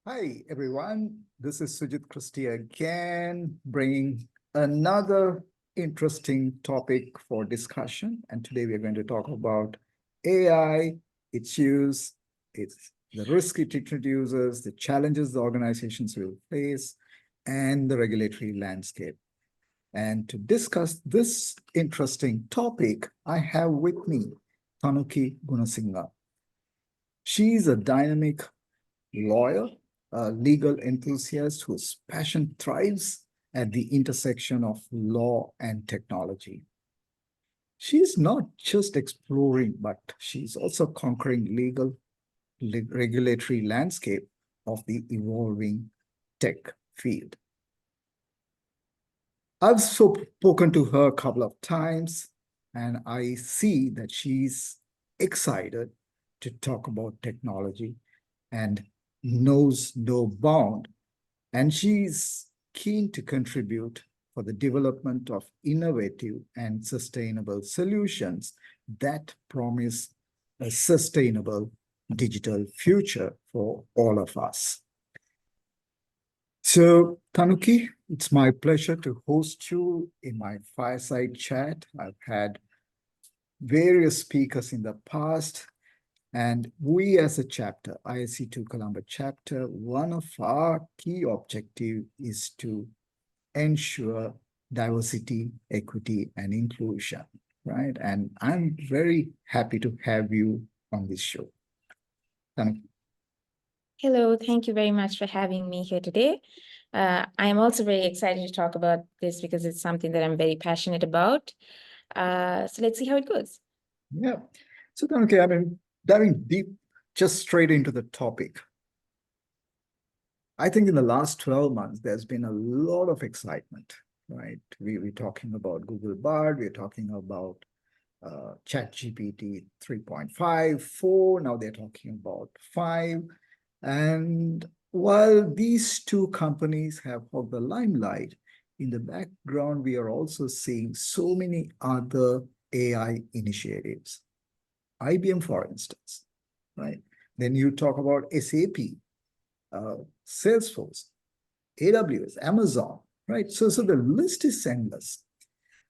Hi, everyone. This is Sujit Christie again, bringing another interesting topic for discussion. And today we are going to talk about AI, its use, the risk it introduces, the challenges the organizations will face, and the regulatory landscape. And to discuss this interesting topic, I have with me Tanuki Gunasinghe. She's a dynamic lawyer, a legal enthusiast whose passion thrives at the intersection of law and technology. She's not just exploring, but she's also conquering regulatory landscape of the evolving tech field. I've spoken to her a couple of times, and I see that she's excited to talk about technology and knows no bound. And she's keen to contribute for the development of innovative and sustainable solutions that promise a sustainable digital future for all of us. So, Tanuki, it's my pleasure to host you in my fireside chat. I've had various speakers in the past, and we as a chapter, ISC2 Colombo chapter, one of our key objective is to ensure diversity, equity, and inclusion, right? And I'm very happy to have you on this show. Thank you. Hello, thank you very much for having me here today. I'm also very excited to talk about this because it's something that I'm very passionate about. So let's see how it goes. Yeah. So, Tanuki, I mean, diving deep, just straight into the topic. I think in the last 12 months, there's been a lot of excitement, right? We're talking about Google Bard, we're talking about ChatGPT 3.5, 4, now they're talking about 5. And while these two companies have hogged the limelight, in the background, we are also seeing so many other AI initiatives. IBM, for instance, right? Then you talk about SAP, Salesforce, AWS, Amazon, right? So the list is endless.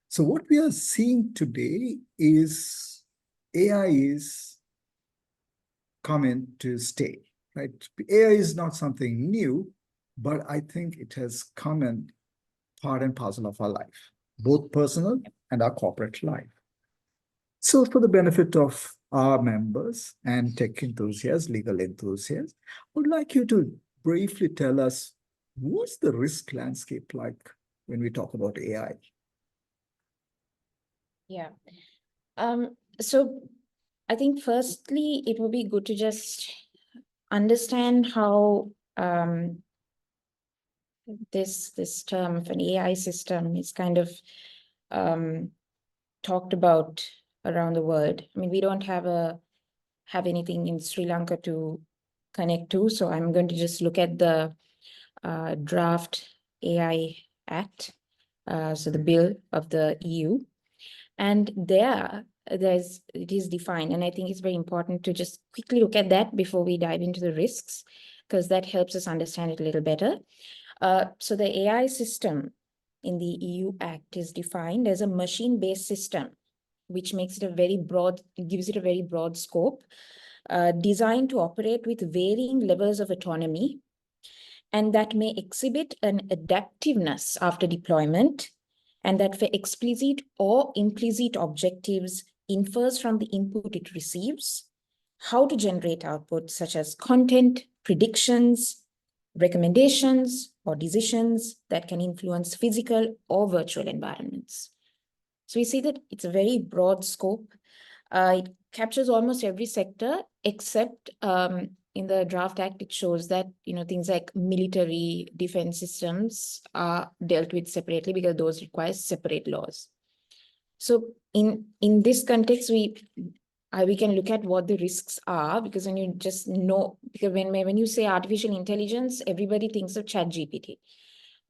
So what we are seeing today is AI is coming to stay, right? AI is not something new, but I think it has come in part and parcel of our life, both personal and our corporate life. So for the benefit of our members and tech enthusiasts, legal enthusiasts, I would like you to briefly tell us what's the risk landscape like when we talk about AI? Yeah. So I think firstly, it would be good to just understand how this term of an AI system is kind of talked about around the world. I mean, we don't have anything in Sri Lanka to connect to, so I'm going to just look at the draft AI Act, so the bill of the EU, and it is defined, and I think it's very important to just quickly look at that before we dive into the risks, because that helps us understand it a little better. So the AI system in the EU Act is defined as a machine-based system, which makes it gives it a very broad scope, designed to operate with varying levels of autonomy, and that may exhibit an adaptiveness after deployment, and that for explicit or implicit objectives infers from the input it receives, how to generate outputs such as content, predictions, recommendations, or decisions that can influence physical or virtual environments. So we see that it's a very broad scope. It captures almost every sector, except in the draft act, it shows that things like military defense systems are dealt with separately because those require separate laws. So in this context, we can look at what the risks are, because when you just know, because when you say artificial intelligence, everybody thinks of ChatGPT.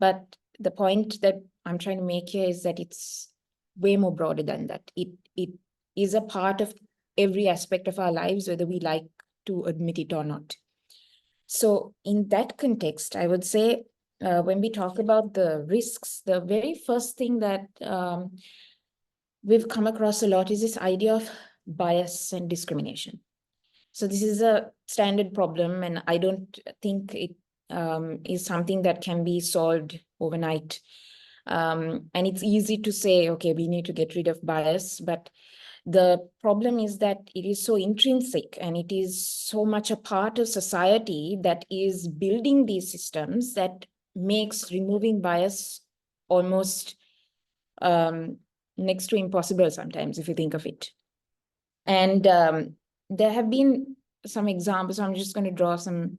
But the point that I'm trying to make here is that it's way more broader than that. It is a part of every aspect of our lives, whether we like to admit it or not. So in that context, I would say when we talk about the risks, the very first thing that we've come across a lot is this idea of bias and discrimination. So this is a standard problem, and I don't think it is something that can be solved overnight. And it's easy to say, okay, we need to get rid of bias, but the problem is that it is so intrinsic and it is so much a part of society that is building these systems that makes removing bias almost next to impossible sometimes, if you think of it. And there have been some examples. I'm just going to draw some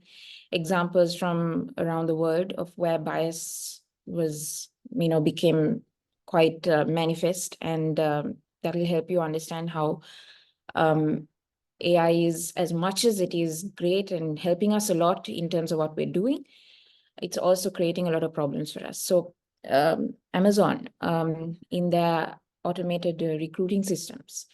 examples from around the world of where bias was, became quite manifest, and that will help you understand how AI is, as much as it is great and helping us a lot in terms of what we're doing, it's also creating a lot of problems for us. So Amazon, in their automated recruiting systems,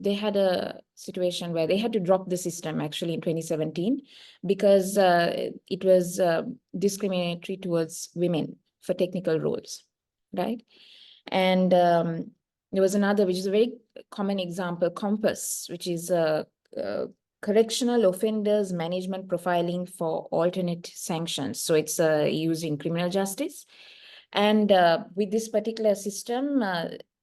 they had a situation where they had to drop the system actually in 2017 because it was discriminatory towards women for technical roles, right? And there was another, which is a very common example, Compass, which is a correctional offenders management profiling for alternate sanctions. So it's used in criminal justice. And with this particular system,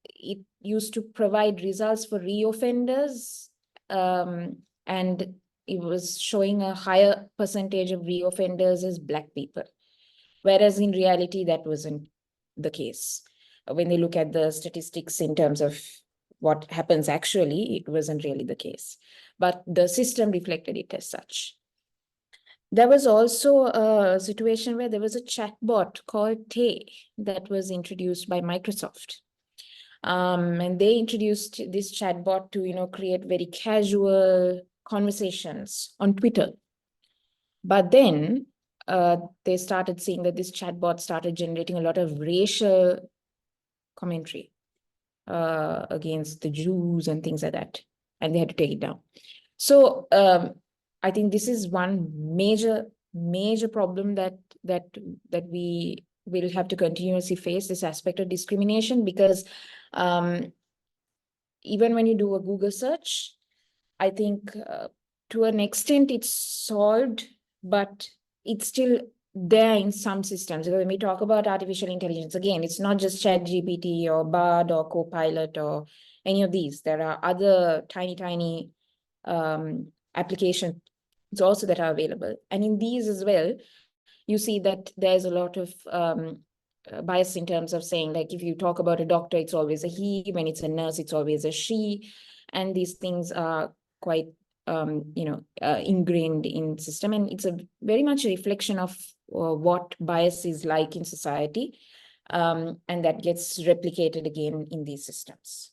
it used to provide results for reoffenders, and it was showing a higher percentage of reoffenders as Black people. Whereas in reality, that wasn't the case. When they look at the statistics in terms of what happens actually, it wasn't really the case. But the system reflected it as such. There was also a situation where there was a chatbot called Tay that was introduced by Microsoft. And they introduced this chatbot to, create very casual conversations on Twitter. But then they started seeing that this chatbot started generating a lot of racial commentary against the Jews and things like that. And they had to take it down. So I think this is one major problem that we will have to continuously face, this aspect of discrimination, because even when you do a Google search, I think to an extent it's solved, but it's still there in some systems. When we talk about artificial intelligence, again, it's not just ChatGPT or Bard or Copilot or any of these. There are other tiny applications also that are available. And in these as well, you see that there's a lot of bias in terms of saying, like, if you talk about a doctor, it's always a he. When it's a nurse, it's always a she. And these things are quite ingrained in system, and it's a very much a reflection of what bias is like in society, and that gets replicated again in these systems.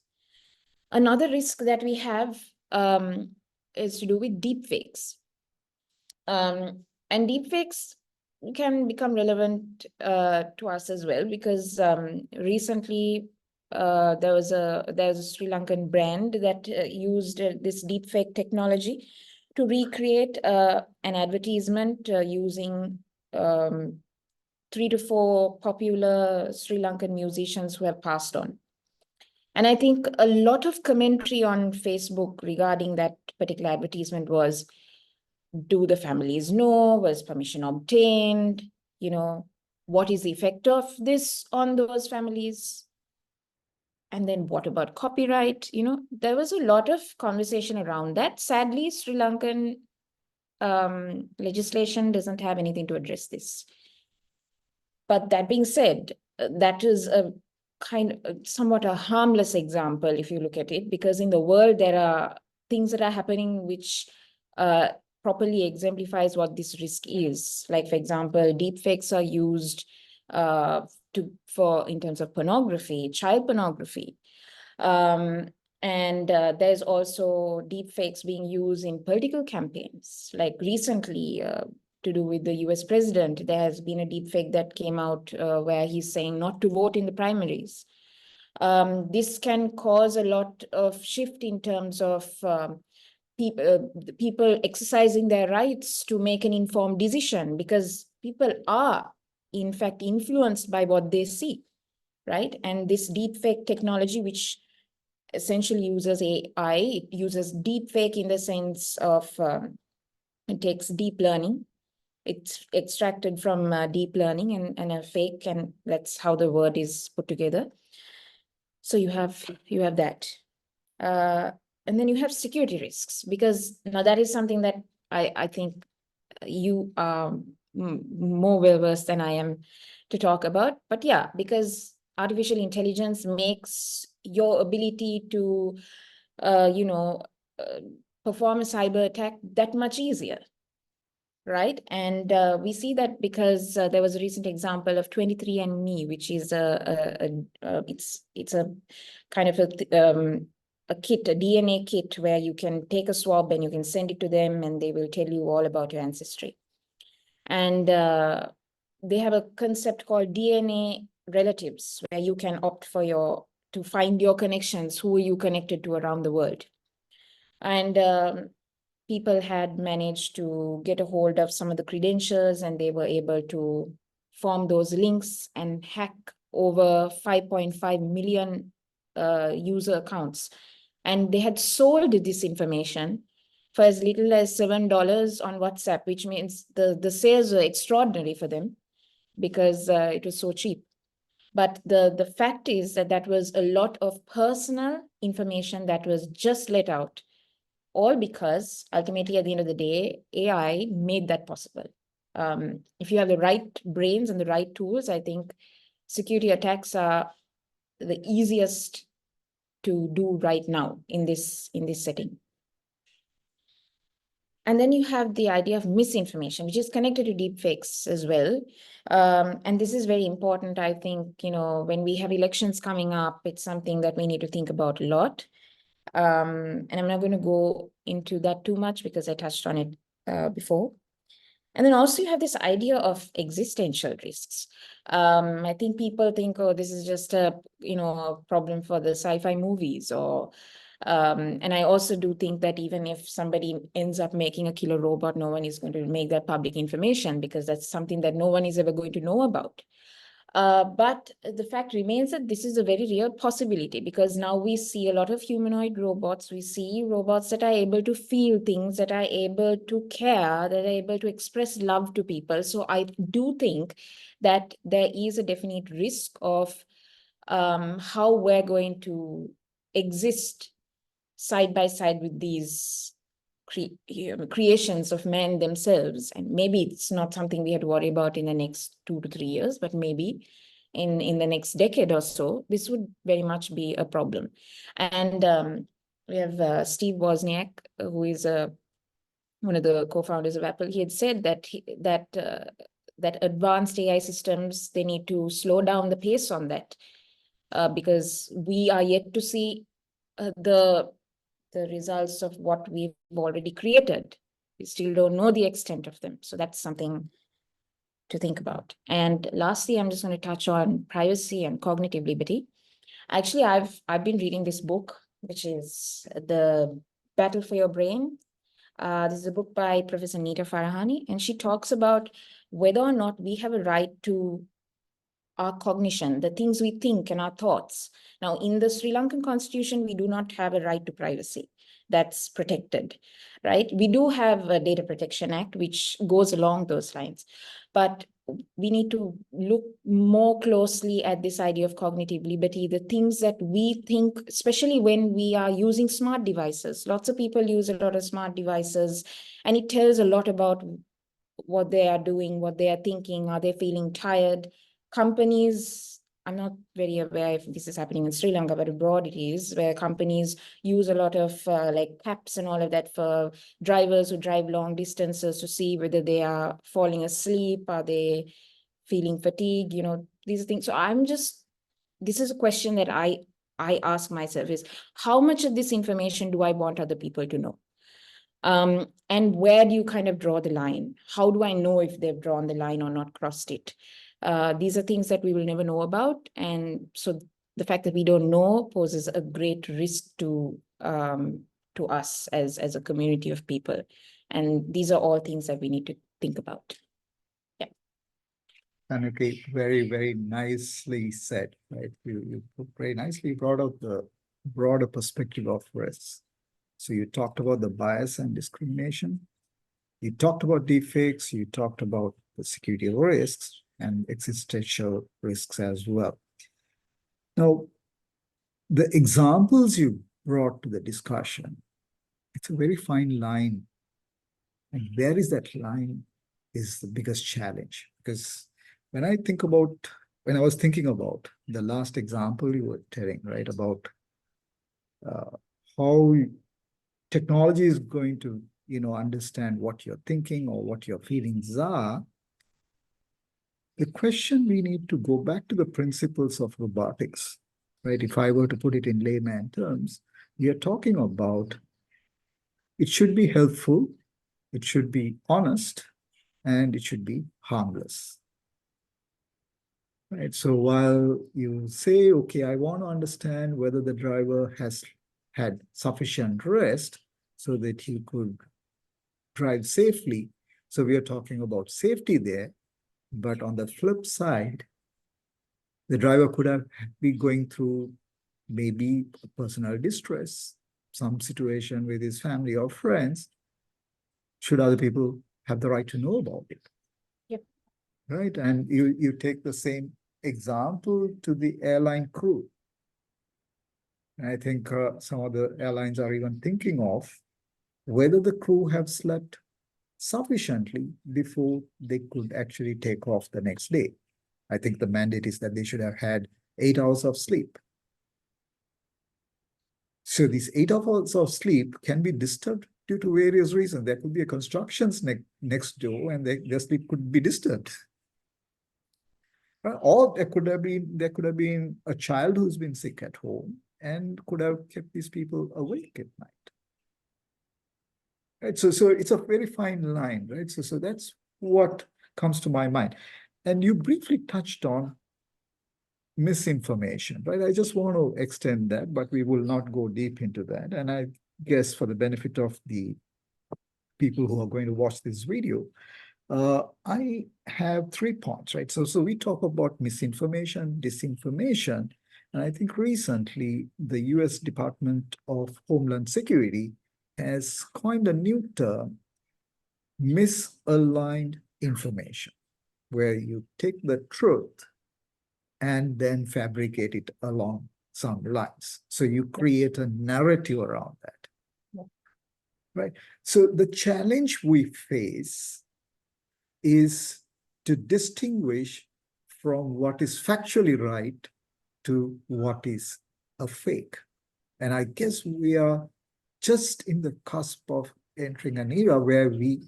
Another risk that we have is to do with deepfakes, and deepfakes can become relevant to us as well, because recently there was a Sri Lankan brand that used this deepfake technology to recreate an advertisement using 3 to 4 popular Sri Lankan musicians who have passed on. And I think a lot of commentary on Facebook regarding that particular advertisement was, do the families know? Was permission obtained? What is the effect of this on those families? And then what about copyright? There was a lot of conversation around that. Sadly, Sri Lankan legislation doesn't have anything to address this. But that being said, that is a kind of somewhat a harmless example if you look at it, because in the world there are things that are happening which properly exemplifies what this risk is. Like, for example, deepfakes are used in terms of pornography, child pornography. And there's also deepfakes being used in political campaigns. Like recently, to do with the US president, there has been a deepfake that came out where he's saying not to vote in the primaries. This can cause a lot of shift in terms of people exercising their rights to make an informed decision, because people are in fact influenced by what they see, right? And this deepfake technology, which essentially uses AI, it uses deepfake in the sense of it takes deep learning. It's extracted from deep learning and a fake, and that's how the word is put together. So you have that. And then you have security risks, because now that is something that I think you are more well versed than I am to talk about. But yeah, because artificial intelligence makes your ability to, you know, perform a cyber attack that much easier, right? And we see that because there was a recent example of 23andMe, which is it's a kind of a kit, a DNA kit, where you can take a swab and you can send it to them, and they will tell you all about your ancestry. And they have a concept called DNA relatives, where you can opt for to find your connections, who are you connected to around the world. And people had managed to get a hold of some of the credentials, and they were able to form those links and hack over 5.5 million user accounts. And they had sold this information for as little as $7 on WhatsApp, which means the sales were extraordinary for them, because it was so cheap. But the fact is that was a lot of personal information that was just let out, all because ultimately at the end of the day, AI made that possible. If you have the right brains and the right tools, I think security attacks are the easiest to do right now in this setting. And then you have the idea of misinformation, which is connected to deepfakes as well. And this is very important, I think, when we have elections coming up, it's something that we need to think about a lot. And I'm not going to go into that too much because I touched on it before. And then also you have this idea of existential risks. I think people think, oh, this is just a problem for the sci-fi movies, and I also do think that even if somebody ends up making a killer robot, no one is going to make that public information, because that's something that no one is ever going to know about. But the fact remains that this is a very real possibility, because now we see a lot of humanoid robots. We see robots that are able to feel things, that are able to care, that are able to express love to people. So I do think that there is a definite risk of how we're going to exist side by side with these creations of men themselves. And maybe it's not something we have to worry about in the next 2 to 3 years, but maybe in the next decade or so, this would very much be a problem. And we have Steve Wozniak, who is one of the co-founders of Apple. He had said that advanced AI systems, they need to slow down the pace on that, because we are yet to see the results of what we've already created. We still don't know the extent of them. So that's something to think about. And lastly, I'm just going to touch on privacy and cognitive liberty. Actually, I've been reading this book, which is The Battle for Your Brain. This is a book by Professor Nita Farahani, and she talks about whether or not we have a right to our cognition, the things we think and our thoughts. Now, in the Sri Lankan constitution, we do not have a right to privacy. That's protected, right? We do have a Data Protection Act, which goes along those lines. But we need to look more closely at this idea of cognitive liberty, the things that we think, especially when we are using smart devices. Lots of people use a lot of smart devices, and it tells a lot about what they are doing, what they are thinking. Are they feeling tired? Companies, I'm not very aware if this is happening in Sri Lanka, but abroad it is, where companies use a lot of like apps and all of that for drivers who drive long distances, to see whether they are falling asleep, are they feeling fatigue, these things. So this is a question that I ask myself, is how much of this information do I want other people to know? And where do you kind of draw the line? How do I know if they've drawn the line or not crossed it? These are things that we will never know about. And so the fact that we don't know poses a great risk to to us as a community of people. And these are all things that we need to think about. And okay, very, very nicely said, right? You very nicely brought out the broader perspective of risks. So you talked about the bias and discrimination. You talked about deepfakes. You talked about the security risks and existential risks as well. Now, the examples you brought to the discussion, it's a very fine line. And where is that line is the biggest challenge. Because when I was thinking about the last example you were telling, right, about how technology is going to, understand what you're thinking or what your feelings are, the question we need to go back to the principles of robotics, right? If I were to put it in layman terms, we are talking about it should be helpful, it should be honest, and it should be harmless. Right. So while you say, okay, I want to understand whether the driver has had sufficient rest so that he could drive safely. So we are talking about safety there. But on the flip side, the driver could have been going through maybe personal distress, some situation with his family or friends. Should other people have the right to know about it? Yep. Right. And you take the same example to the airline crew. And I think some of the airlines are even thinking of whether the crew have slept sufficiently before they could actually take off the next day. I think the mandate is that they should have had 8 hours of sleep. So these 8 hours of sleep can be disturbed due to various reasons. There could be a construction next door and their sleep could be disturbed. Or there could have been a child who's been sick at home and could have kept these people awake at night. Right. So it's a very fine line, right? So that's what comes to my mind. And you briefly touched on misinformation, right? I just want to extend that, but we will not go deep into that. And I guess for the benefit of the people who are going to watch this video, I have 3 points, right? So we talk about misinformation, disinformation, and I think recently the US Department of Homeland Security has coined a new term, misaligned information, where you take the truth and then fabricate it along some lines. So you create a narrative around that. Yeah. Right? So the challenge we face is to distinguish from what is factually right to what is a fake. And I guess we are just in the cusp of entering an era where we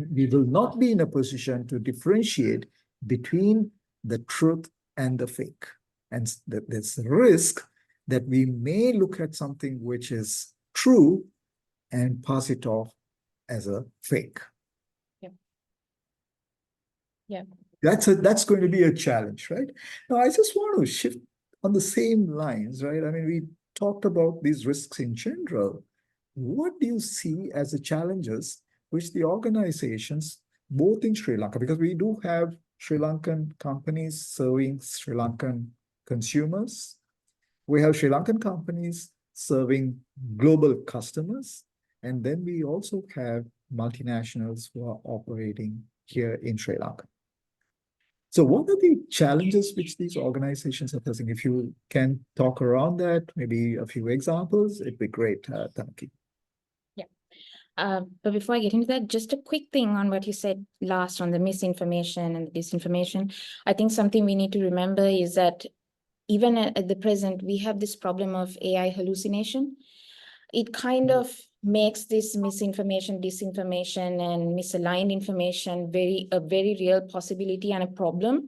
will not be in a position to differentiate between the truth and the fake. And there's a risk that we may look at something which is true and pass it off as a fake. Yeah. That's going to be a challenge, right? Now, I just want to shift on the same lines, right? I mean, we talked about these risks in general. What do you see as the challenges which the organizations, both in Sri Lanka, because we do have Sri Lankan companies serving Sri Lankan consumers. We have Sri Lankan companies serving global customers. And then we also have multinationals who are operating here in Sri Lanka. So what are the challenges which these organizations are facing? If you can talk around that, maybe a few examples, it'd be great, Tanaki. But before I get into that, just a quick thing on what you said last on the misinformation and the disinformation. I think something we need to remember is that even at the present, we have this problem of AI hallucination. It kind of makes this misinformation, disinformation, and misaligned information a very real possibility and a problem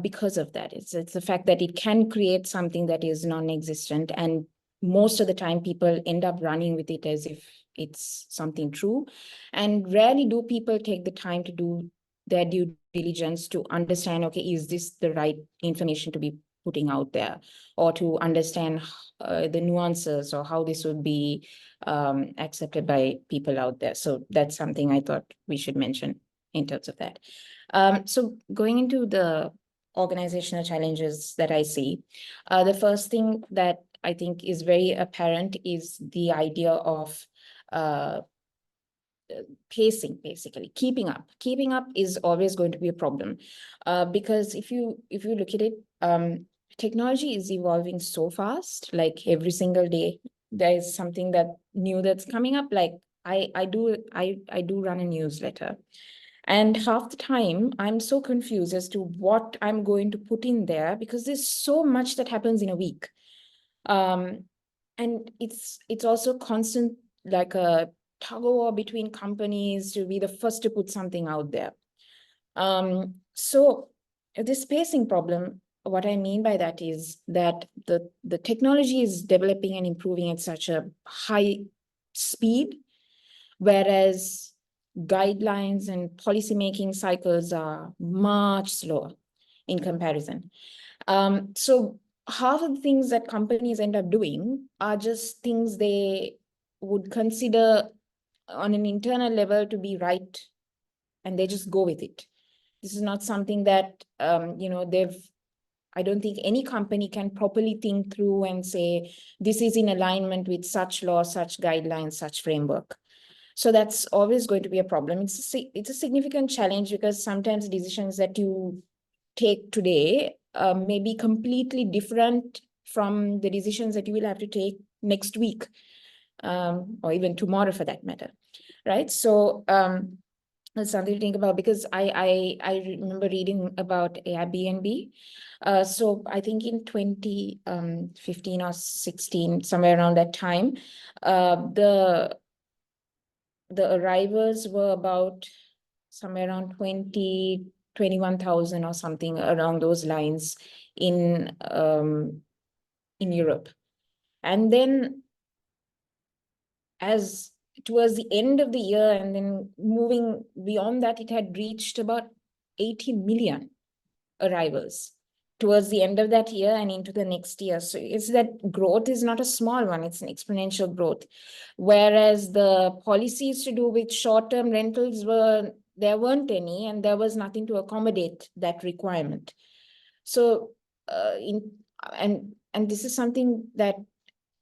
because of that. It's the fact that it can create something that is non-existent, and most of the time people end up running with it as if it's something true. And rarely do people take the time to do their due diligence to understand, okay, is this the right information to be putting out there, or to understand the nuances or how this would be accepted by people out there. So that's something I thought we should mention in terms of that. So going into the organizational challenges that I see, the first thing that I think is very apparent is the idea of pacing, basically keeping up. Keeping up is always going to be a problem, because if you look at it, technology is evolving so fast. Like every single day there is something that new that's coming up. Like I do run a newsletter, and half the time I'm so confused as to what I'm going to put in there, because there's so much that happens in a week. And it's also constant, like a tug of war between companies to be the first to put something out there. So this spacing problem, what I mean by that is that the technology is developing and improving at such a high speed, whereas guidelines and policymaking cycles are much slower in comparison. So half of the things that companies end up doing are just things they would consider on an internal level to be right, and they just go with it. This is not something that, I don't think any company can properly think through and say, this is in alignment with such law, such guidelines, such framework. So that's always going to be a problem. It's a significant challenge, because sometimes decisions that you take today may be completely different from the decisions that you will have to take next week, or even tomorrow for that matter, right? So that's something to think about, because I remember reading about Airbnb. So I think in 2015 or 16, somewhere around that time, the arrivals were about somewhere around 21,000 or something around those lines in Europe. And then as towards the end of the year, and then moving beyond that, it had reached about 80 million arrivals towards the end of that year and into the next year. So it's that growth is not a small one, it's an exponential growth. Whereas the policies to do with short-term rentals there weren't any, and there was nothing to accommodate that requirement. So and this is something that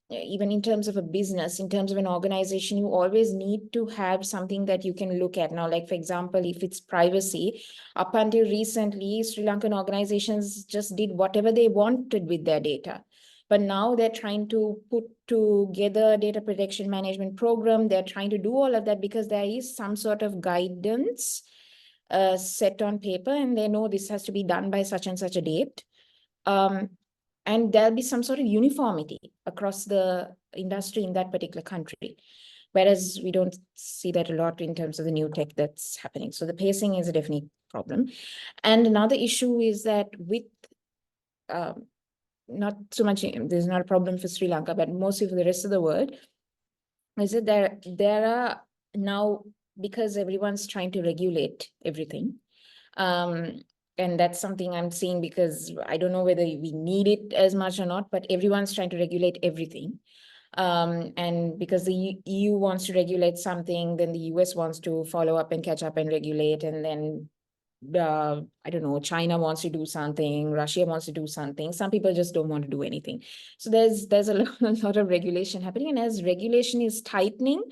even in terms of a business, in terms of an organization, you always need to have something that you can look at. Now, like, for example, if it's privacy, up until recently, Sri Lankan organizations just did whatever they wanted with their data. But now they're trying to put together a data protection management program. They're trying to do all of that because there is some sort of guidance set on paper, and they know this has to be done by such and such a date. And there'll be some sort of uniformity across the industry in that particular country. Whereas we don't see that a lot in terms of the new tech that's happening. So the pacing is a definite problem. And another issue is that with, not so much, there's not a problem for Sri Lanka, but mostly for the rest of the world, is that there are now, because everyone's trying to regulate everything, and that's something I'm seeing, because I don't know whether we need it as much or not, but everyone's trying to regulate everything. And because the EU wants to regulate something, then the US wants to follow up and catch up and regulate. And then, I don't know, China wants to do something, Russia wants to do something. Some people just don't want to do anything. So there's a lot of regulation happening. And as regulation is tightening,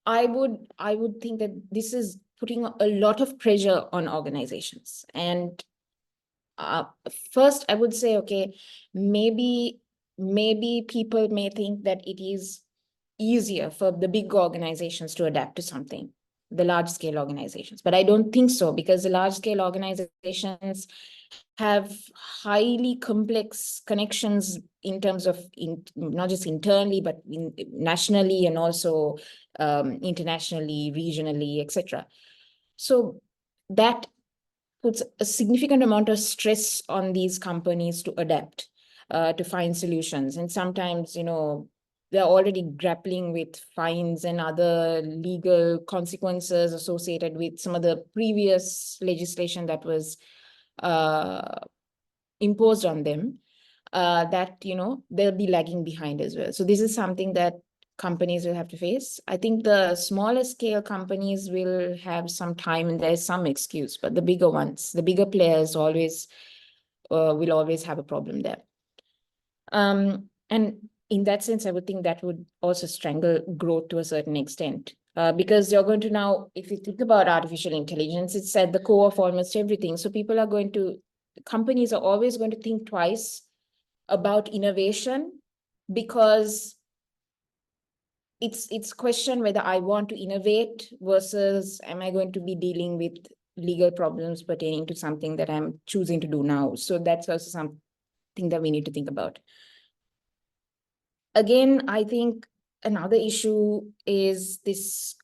I would think that this is putting a lot of pressure on organizations. And first, I would say, okay, maybe people may think that it is easier for the big organizations to adapt to something, the large scale organizations. But I don't think so, because the large scale organizations have highly complex connections in terms of not just internally, but nationally, and also internationally, regionally, etc. So that puts a significant amount of stress on these companies to adapt, to find solutions. And sometimes, they're already grappling with fines and other legal consequences associated with some of the previous legislation that was imposed on them. that, they'll be lagging behind as well. So this is something that companies will have to face. I think the smaller scale companies will have some time and there's some excuse, but the bigger ones, the bigger players always will always have a problem there. And in that sense, I would think that would also strangle growth to a certain extent. Because you're going to now, if you think about artificial intelligence, it's at the core of almost everything. So companies are always going to think twice about innovation, because it's question whether I want to innovate versus am I going to be dealing with legal problems pertaining to something that I'm choosing to do now. So that's also something that we need to think about. Again, I think another issue is this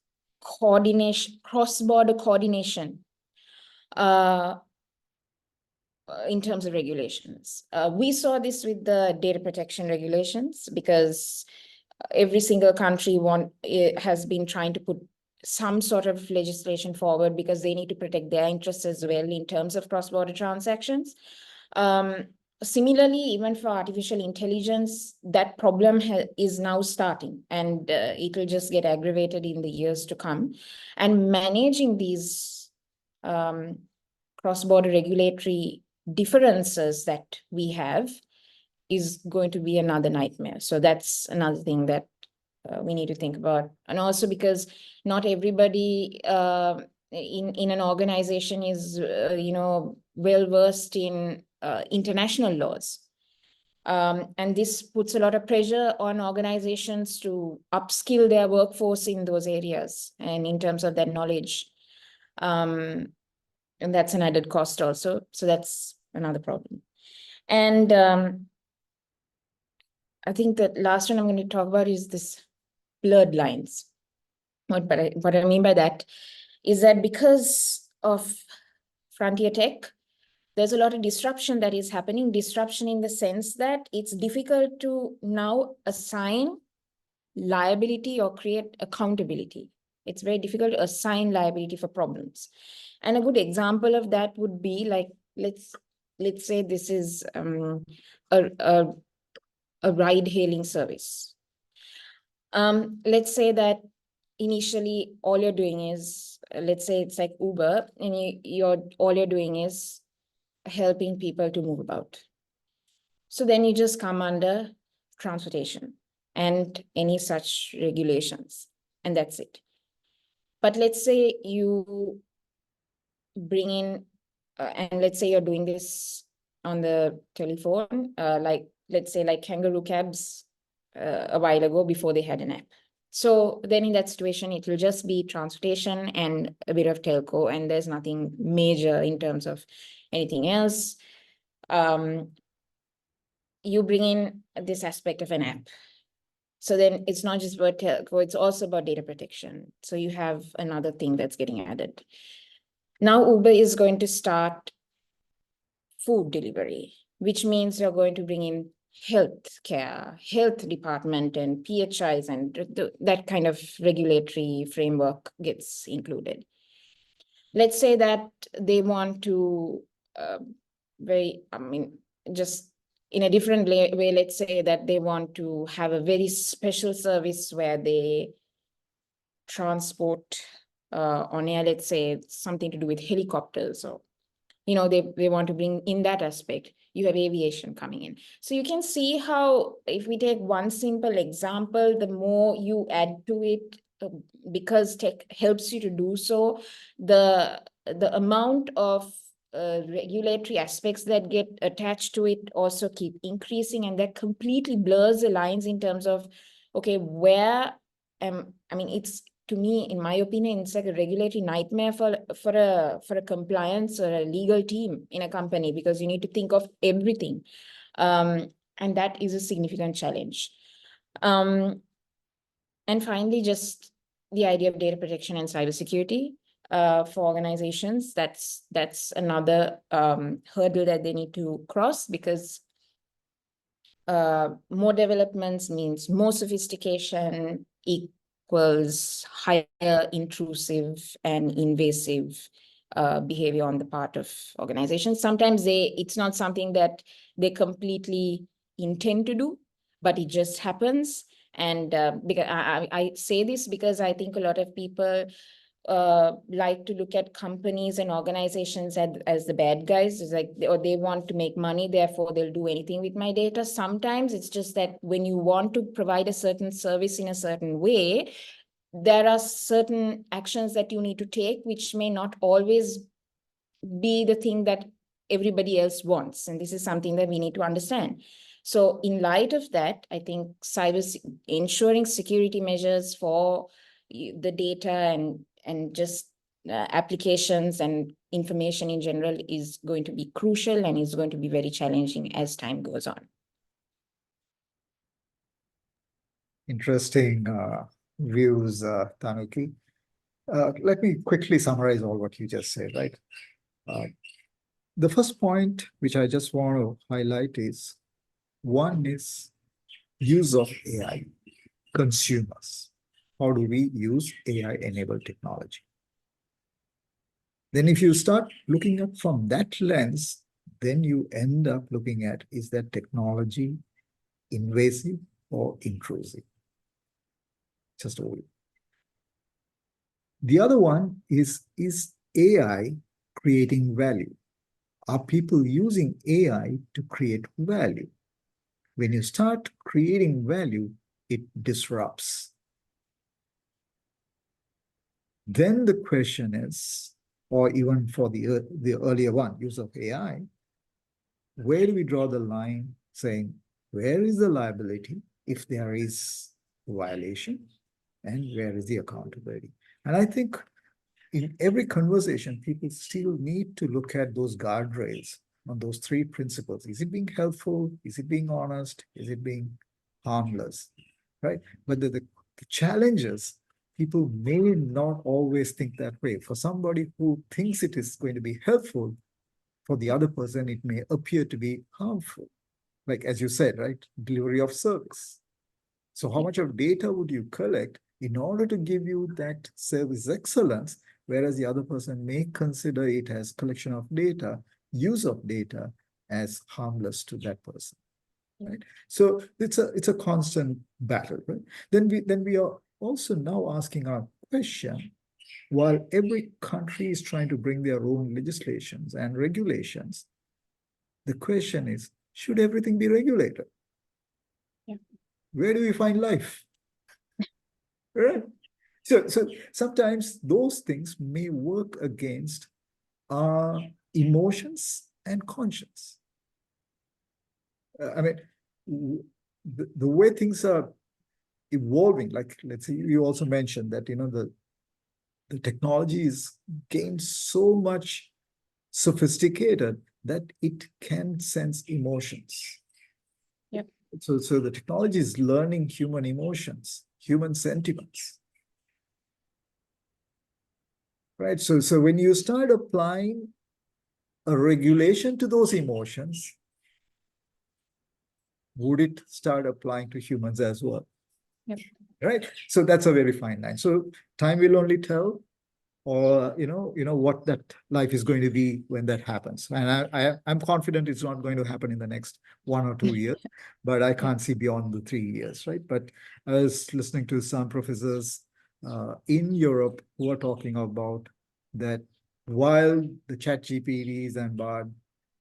coordination, cross-border coordination in terms of regulations. We saw this with the data protection regulations, because every single country has been trying to put some sort of legislation forward because they need to protect their interests as well in terms of cross-border transactions. Similarly, even for artificial intelligence, that problem is now starting, and it will just get aggravated in the years to come. And managing these cross-border regulatory differences that we have is going to be another nightmare. So that's another thing that we need to think about. And also because not everybody in an organization is, well-versed in international laws. And this puts a lot of pressure on organizations to upskill their workforce in those areas and in terms of their knowledge. And that's an added cost also. So that's another problem. And I think that last one I'm going to talk about is this blurred lines. What I mean by that is that because of frontier tech, there's a lot of disruption that is happening. Disruption in the sense that it's difficult to now assign liability or create accountability. It's very difficult to assign liability for problems. And a good example of that would be like, let's say this is a ride-hailing service. Let's say that initially all you're doing is, let's say it's like Uber, and all you're doing is helping people to move about. So then you just come under transportation and any such regulations, and that's it. But let's say you bring in, and let's say you're doing this on the telephone, let's say like kangaroo cabs a while ago before they had an app. So then in that situation, it will just be transportation and a bit of telco, and there's nothing major in terms of anything else. You bring in this aspect of an app. So then it's not just about telco, it's also about data protection. So you have another thing that's getting added. Now Uber is going to start food delivery, which means you're going to bring in healthcare, health department, and PHIs, and that kind of regulatory framework gets included. Let's say that they want to just in a different way, let's say that they want to have a very special service where they transport on air, let's say something to do with helicopters, or they want to bring in that aspect. You have aviation coming in. So you can see how, if we take one simple example, the more you add to it, because tech helps you to do so, the amount of regulatory aspects that get attached to it also keep increasing, and that completely blurs the lines in terms of, okay, it's, to me, in my opinion, it's like a regulatory nightmare for a compliance or a legal team in a company, because you need to think of everything. And that is a significant challenge. And finally, just the idea of data protection and cybersecurity for organizations. That's another hurdle that they need to cross, because more developments means more sophistication equals higher intrusive and invasive behavior on the part of organizations. Sometimes it's not something that they completely intend to do, but it just happens. And because I say this because I think a lot of people like to look at companies and organizations as the bad guys. It's like, or they want to make money, therefore they'll do anything with my data. Sometimes it's just that when you want to provide a certain service in a certain way, there are certain actions that you need to take, which may not always be the thing that everybody else wants. And this is something that we need to understand. So in light of that, I think ensuring security measures for the data and just applications and information in general is going to be crucial and is going to be very challenging as time goes on. Interesting views, Tanuki. Let me quickly summarize all what you just said, right? The first point which I just want to highlight is, one is use of AI, consumers. How do we use AI-enabled technology? Then if you start looking at from that lens, then you end up looking at, is that technology invasive or intrusive? Just a word. The other one is AI creating value? Are people using AI to create value? When you start creating value, it disrupts. Then the question is, or even for the earlier one, use of AI, where do we draw the line saying, where is the liability if there is a violation, and where is the accountability? And I think in every conversation, people still need to look at those guardrails on those three principles. Is it being helpful? Is it being honest? Is it being harmless? Right? But the challenges, people may not always think that way. For somebody who thinks it is going to be helpful, for the other person, it may appear to be harmful. Like, as you said, right? Delivery of service. So how much of data would you collect in order to give you that service excellence, whereas the other person may consider it as collection of data, use of data as harmless to that person, right? So it's a constant battle, right? Then we are also now asking our question, while every country is trying to bring their own legislations and regulations, the question is, should everything be regulated? Yeah. Where do we find life? Right? So sometimes those things may work against our emotions and conscience. I mean, the way things are evolving, like, let's say you also mentioned that, the technology is gained so much sophisticated that it can sense emotions. Yep. So the technology is learning human emotions, human sentiments. Right. So when you start applying a regulation to those emotions, would it start applying to humans as well? Yep. Right. So that's a very fine line. So time will only tell, or what that life is going to be when that happens. And I'm confident it's not going to happen in the next 1 or 2 years, but I can't see beyond the 3 years, right? But I was listening to some professors in Europe who are talking about that while the chat GPTs and Bard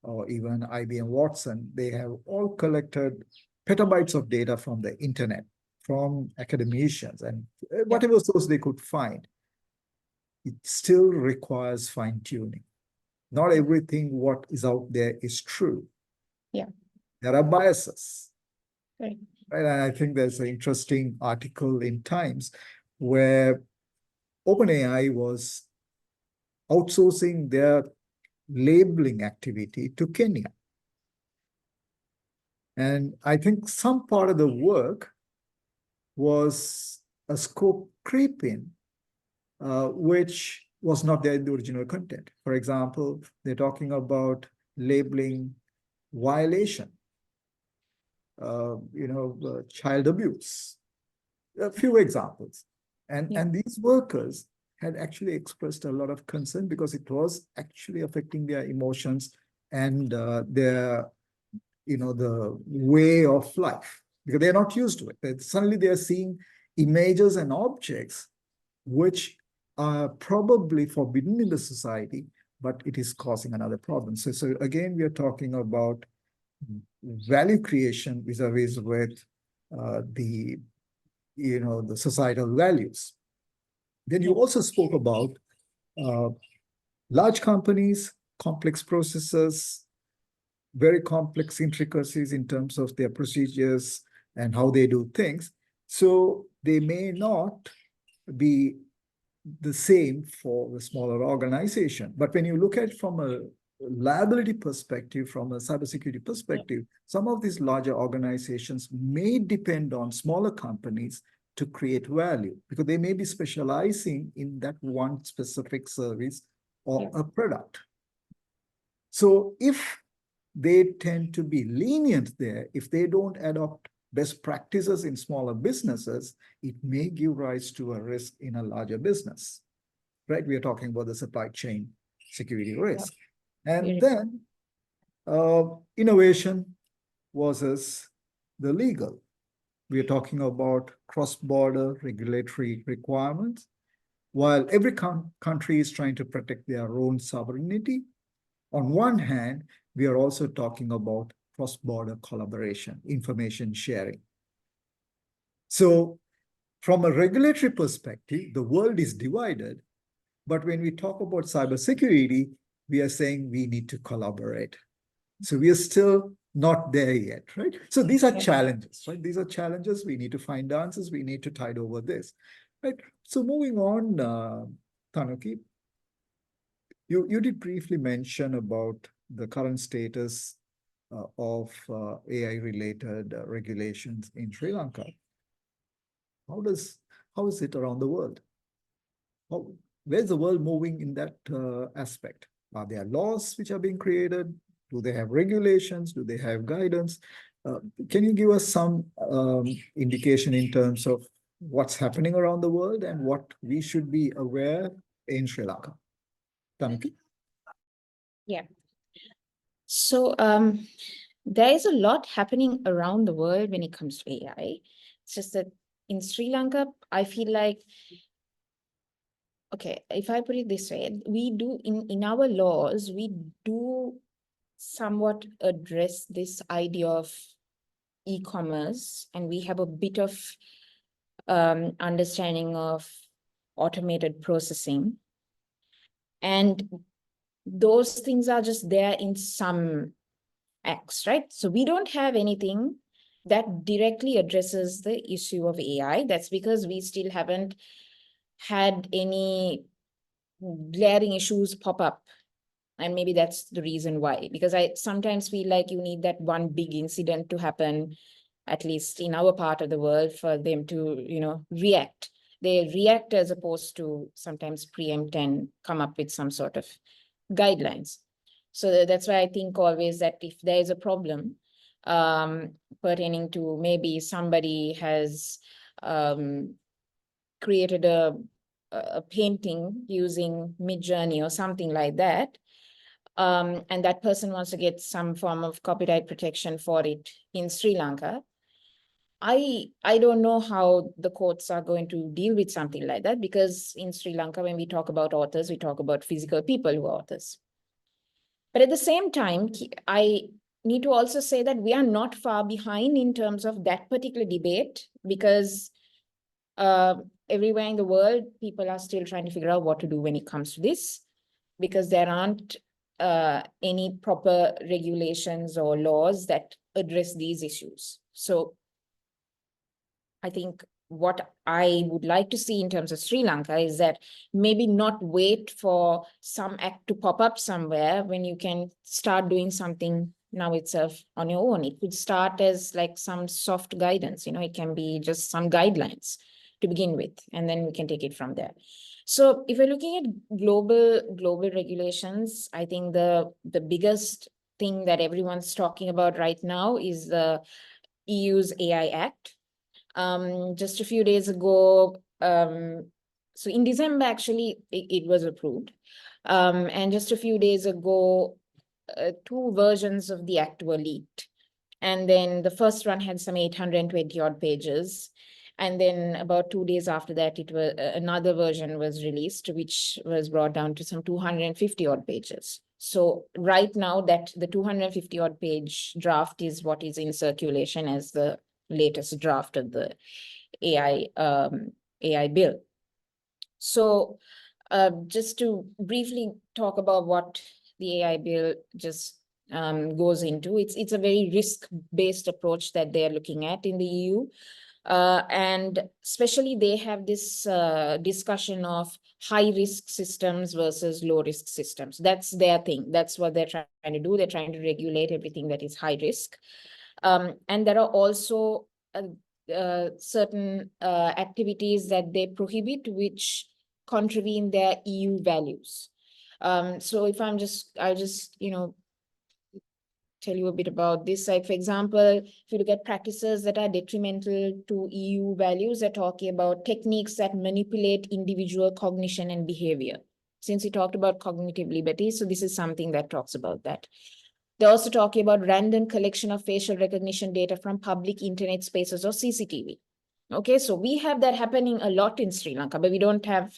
or even IBM Watson, they have all collected petabytes of data from the internet, from academicians and whatever source they could find. It still requires fine-tuning. Not everything what is out there is true. Yeah. There are biases. Right. Right. And I think there's an interesting article in Times where OpenAI was outsourcing their labeling activity to Kenya. And I think some part of the work was a scope creeping, which was not there in the original content. For example, they're talking about labeling violation, child abuse, a few examples. And these workers had actually expressed a lot of concern because it was actually affecting their emotions and their the way of life, because they're not used to it. Suddenly they're seeing images and objects which are probably forbidden in the society, but it is causing another problem. So again, we are talking about value creation vis-a-vis with the societal values. Then you also spoke about large companies, complex processes, very complex intricacies in terms of their procedures and how they do things. So they may not be the same for the smaller organization. But when you look at it from a liability perspective, from a cybersecurity perspective, some of these larger organizations may depend on smaller companies to create value, because they may be specializing in that one specific service or a product. So if they tend to be lenient there, if they don't adopt best practices in smaller businesses, it may give rise to a risk in a larger business, right? We are talking about the supply chain security risk. And then innovation versus the legal. We are talking about cross-border regulatory requirements. While every country is trying to protect their own sovereignty, on one hand, we are also talking about cross-border collaboration, information sharing. So from a regulatory perspective, the world is divided. But when we talk about cybersecurity, we are saying we need to collaborate. So we are still not there yet, right? So these are challenges, right? These are challenges. We need to find answers. We need to tide over this, right? So moving on, Tanuki, you did briefly mention about the current status of AI-related regulations in Sri Lanka. How is it around the world? Where's the world moving in that aspect? Are there laws which are being created? Do they have regulations? Do they have guidance? Can you give us some indication in terms of what's happening around the world and what we should be aware in Sri Lanka? Tanuki? Yeah. So there is a lot happening around the world when it comes to AI. It's just that in Sri Lanka, I feel like, okay, if I put it this way, we do in our laws, we do somewhat address this idea of e-commerce, and we have a bit of understanding of automated processing. And those things are just there in some acts, right? So we don't have anything that directly addresses the issue of AI. That's because we still haven't had any glaring issues pop up. And maybe that's the reason why, because I sometimes feel like you need that one big incident to happen, at least in our part of the world, for them to, react. They react as opposed to sometimes preempt and come up with some sort of guidelines. So that's why I think always that if there is a problem pertaining to maybe somebody has created a painting using Midjourney or something like that, and that person wants to get some form of copyright protection for it in Sri Lanka, I don't know how the courts are going to deal with something like that, because in Sri Lanka, when we talk about authors, we talk about physical people who are authors. But at the same time, I need to also say that we are not far behind in terms of that particular debate, because everywhere in the world, people are still trying to figure out what to do when it comes to this, because there aren't any proper regulations or laws that address these issues. So I think what I would like to see in terms of Sri Lanka is that maybe not wait for some act to pop up somewhere when you can start doing something now itself on your own. It could start as like some soft guidance, it can be just some guidelines to begin with, and then we can take it from there. So if we're looking at global regulations, I think the biggest thing that everyone's talking about right now is the EU's AI Act. Just a few days ago, so in December, actually, it was approved. And just a few days ago, 2 versions of the act were leaked. And then the first one had some 820 odd pages. And then about 2 days after that, it was another version was released, which was brought down to some 250 odd pages. So right now that the 250 odd page draft is what is in circulation as the latest draft of the AI bill. So just to briefly talk about what the AI bill just goes into, it's a very risk-based approach that they're looking at in the EU. And especially they have this discussion of high-risk systems versus low-risk systems. That's their thing. That's what they're trying to do. They're trying to regulate everything that is high risk. And there are also certain activities that they prohibit, which contravene their EU values. So if I'll just, tell you a bit about this. Like, for example, if you look at practices that are detrimental to EU values, they're talking about techniques that manipulate individual cognition and behavior. Since we talked about cognitive liberty, so this is something that talks about that. They're also talking about random collection of facial recognition data from public internet spaces or CCTV. Okay, so we have that happening a lot in Sri Lanka, but we don't have,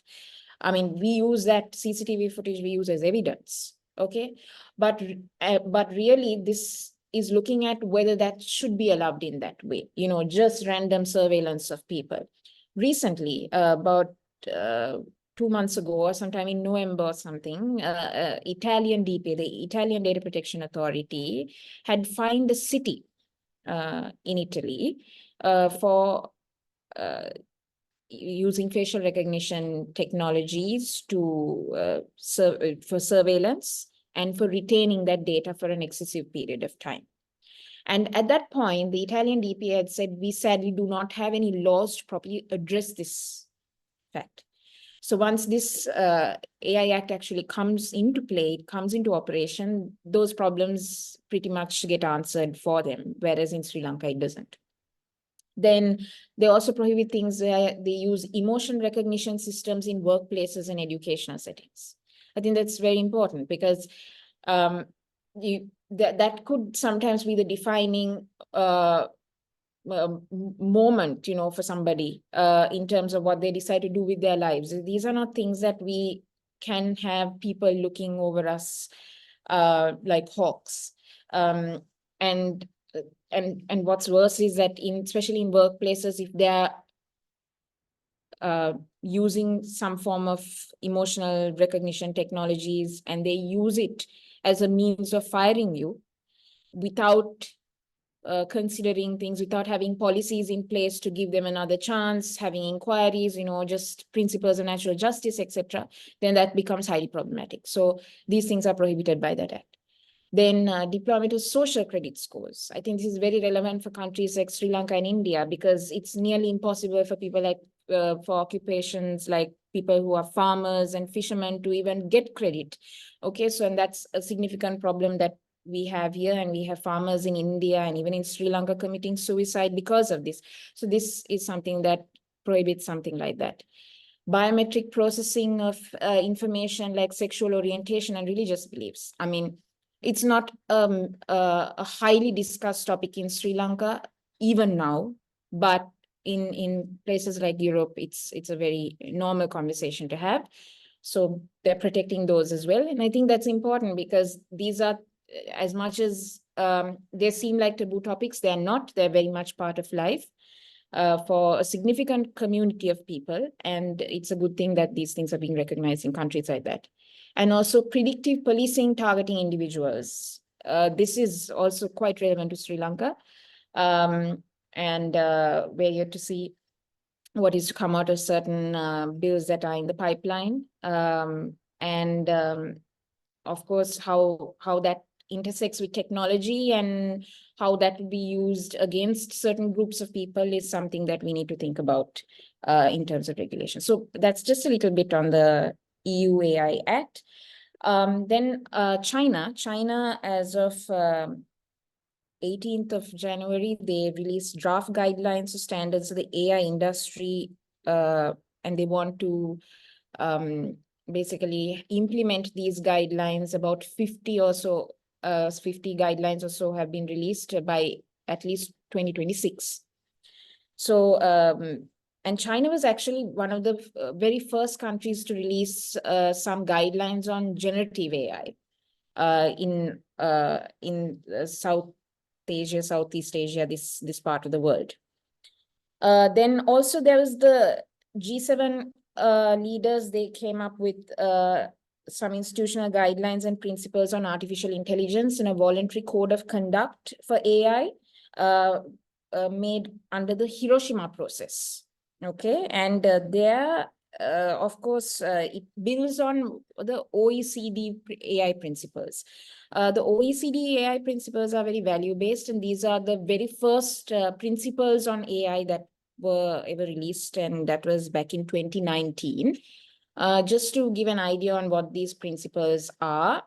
we use that CCTV footage we use as evidence. Okay, but really this is looking at whether that should be allowed in that way, just random surveillance of people. Recently, about 2 months ago or sometime in November or something, Italian DP, the Italian Data Protection Authority, had fined a city in Italy for using facial recognition technologies to for surveillance and for retaining that data for an excessive period of time. And at that point, the Italian DPA had said, we sadly do not have any laws to properly address this fact. So once this AI Act actually comes into play, it comes into operation, those problems pretty much get answered for them, whereas in Sri Lanka, it doesn't. Then they also prohibit things where they use emotion recognition systems in workplaces and educational settings. I think that's very important because that could sometimes be the defining moment, for somebody in terms of what they decide to do with their lives. These are not things that we can have people looking over us like hawks. And what's worse is that especially in workplaces, if they're using some form of emotional recognition technologies and they use it as a means of firing you without considering things, without having policies in place to give them another chance, having inquiries, just principles of natural justice, etc., then that becomes highly problematic. So these things are prohibited by that act. Then deployment of social credit scores. I think this is very relevant for countries like Sri Lanka and India because it's nearly impossible for people like for occupations like people who are farmers and fishermen to even get credit. Okay, so and that's a significant problem that we have here, and we have farmers in India and even in Sri Lanka committing suicide because of this. So this is something that prohibits something like that. Biometric processing of information like sexual orientation and religious beliefs. It's not a highly discussed topic in Sri Lanka, even now, but in places like Europe, it's a very normal conversation to have. So they're protecting those as well. And I think that's important because these are, as much as they seem like taboo topics, they're not. They're very much part of life for a significant community of people. And it's a good thing that these things are being recognized in countries like that. And also predictive policing targeting individuals. This is also quite relevant to Sri Lanka. And we're yet to see what is to come out of certain bills that are in the pipeline. Of course, how that intersects with technology and how that will be used against certain groups of people is something that we need to think about in terms of regulation. So that's just a little bit on the EU AI Act. Then China, as of 18th of January, they released draft guidelines or standards of the AI industry, and they want to basically implement these guidelines. About 50 guidelines or so have been released by at least 2026. So, and China was actually one of the very first countries to release some guidelines on generative AI in South Asia, Southeast Asia, this part of the world. Then also there was the G7 leaders. They came up with some institutional guidelines and principles on artificial intelligence and a voluntary code of conduct for AI made under the Hiroshima process. Okay, and there, of course, it builds on the OECD AI principles. The OECD AI principles are very value-based, and these are the very first principles on AI that were ever released, and that was back in 2019. Just to give an idea on what these principles are.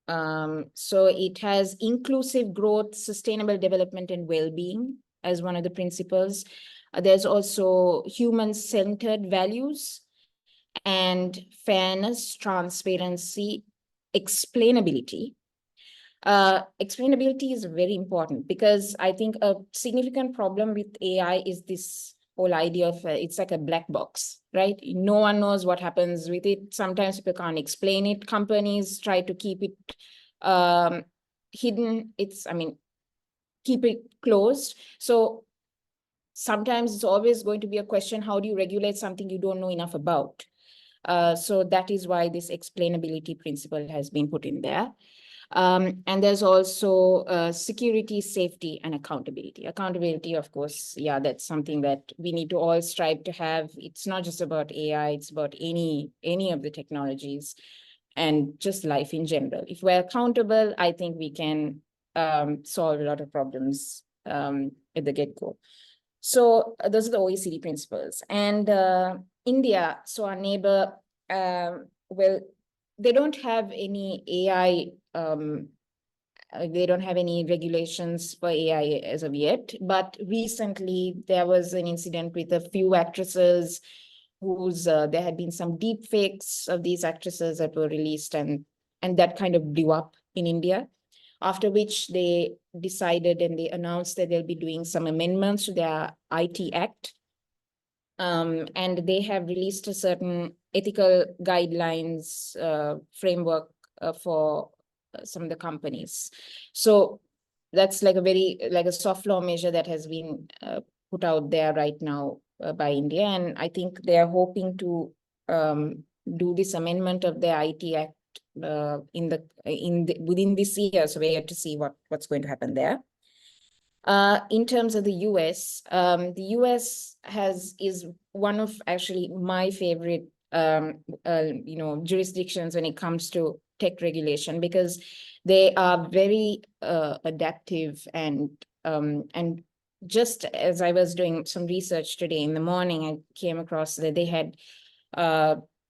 So it has inclusive growth, sustainable development, and well-being as one of the principles. There's also human-centered values and fairness, transparency, explainability. Explainability is very important because I think a significant problem with AI is this whole idea of it's like a black box, right? No one knows what happens with it. Sometimes people can't explain it. Companies try to keep it hidden. Keep it closed. So sometimes it's always going to be a question, how do you regulate something you don't know enough about? So that is why this explainability principle has been put in there. And there's also security, safety, and accountability. Accountability, of course, yeah, that's something that we need to all strive to have. It's not just about AI, it's about any of the technologies and just life in general. If we're accountable, I think we can solve a lot of problems at the get-go. So those are the OECD principles. And India, so our neighbor, well, they don't have any AI, they don't have any regulations for AI as of yet, but recently there was an incident with a few actresses whose, there had been some deep fakes of these actresses that were released, and that kind of blew up in India. After which they decided and they announced that they'll be doing some amendments to their IT Act. And they have released a certain ethical guidelines framework for some of the companies. So that's like a soft law measure that has been put out there right now by India. And I think they are hoping to do this amendment of their IT Act within this year, so we have to see what's going to happen there. In terms of the US, the US is one of actually my favorite jurisdictions when it comes to tech regulation, because they are very adaptive, and just as I was doing some research today in the morning, I came across that they had